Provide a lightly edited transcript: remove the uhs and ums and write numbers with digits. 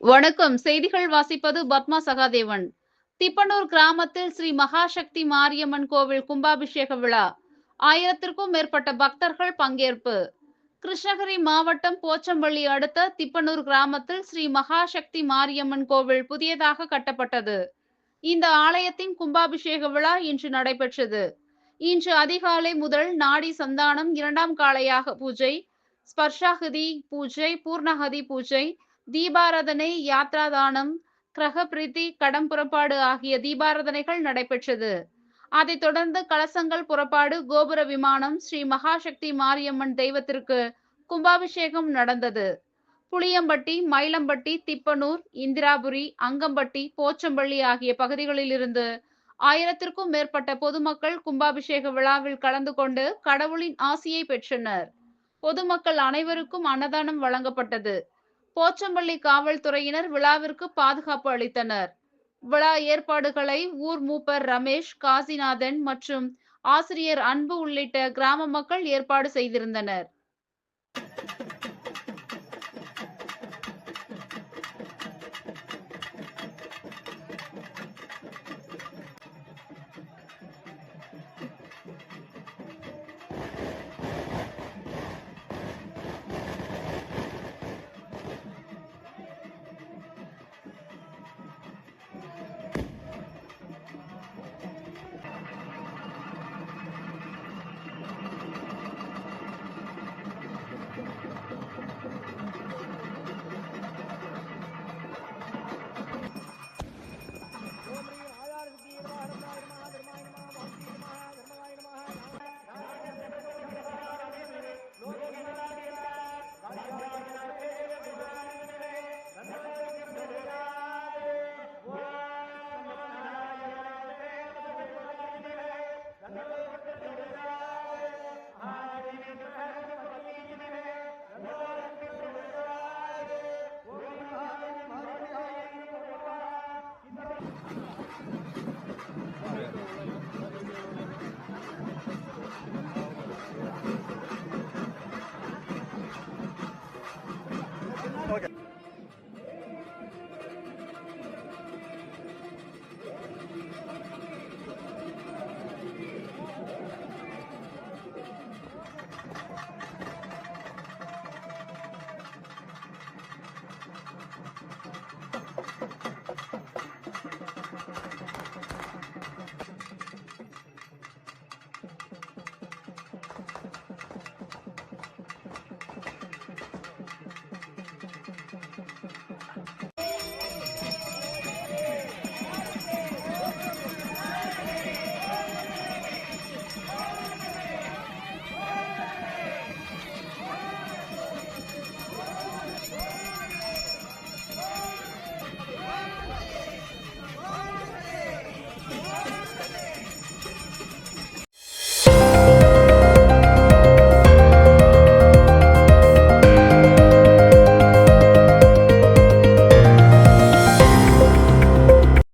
வணக்கம். செய்திகள் வாசிப்பது பத்மா சகாதேவன். திப்பனூர் கிராமத்தில் ஸ்ரீ மகாசக்தி மாரியம்மன் கோவில் கும்பாபிஷேக விழா. 1000க்கும் மேற்பட்ட பக்தர்கள் பங்கேற்பு. கிருஷ்ணகிரி மாவட்டம் போச்சம்பள்ளி அடுத்த திப்பனூர் கிராமத்தில் ஸ்ரீ மகாசக்தி மாரியம்மன் கோவில் புதியதாக கட்டப்பட்டது. இந்த ஆலயத்தின் கும்பாபிஷேக விழா இன்று நடைபெற்றது. இன்று அதிகாலை முதல் நாடி சந்தானம், 2ஆம் காளையாக பூஜை, ஸ்பர்ஷாகதி பூஜை, பூர்ணாகதி பூஜை, தீபாராதனை, யாத்ராதானம், கிரகபிரீத்தி, கடம் புறப்பாடு ஆகிய தீபாராதனைகள் நடைபெற்றது. அதைத் தொடர்ந்து கலசங்கள் புறப்பாடு, கோபுர விமானம், ஸ்ரீ மகாசக்தி மாரியம்மன் தெய்வத்திற்கு கும்பாபிஷேகம் நடந்தது. புளியம்பட்டி, மயிலம்பட்டி, திப்பனூர், இந்திராபுரி, அங்கம்பட்டி, போச்சம்பள்ளி ஆகிய பகுதிகளிலிருந்து 1000க்கும் மேற்பட்ட பொதுமக்கள் கும்பாபிஷேக விழாவில் கலந்து கொண்டு கடவுளின் ஆசியை பெற்றனர். பொதுமக்கள் அனைவருக்கும் அன்னதானம் வழங்கப்பட்டது. போச்சம்பள்ளி காவல்துறையினர் விழாவிற்கு பாதுகாப்பு அளித்தனர். விழா ஏற்பாடுகளை ஊர் மூப்பர் ரமேஷ், காசிநாதன் மற்றும் ஆசிரியர் அன்பு உள்ளிட்ட கிராம மக்கள் ஏற்பாடு செய்திருந்தனர்.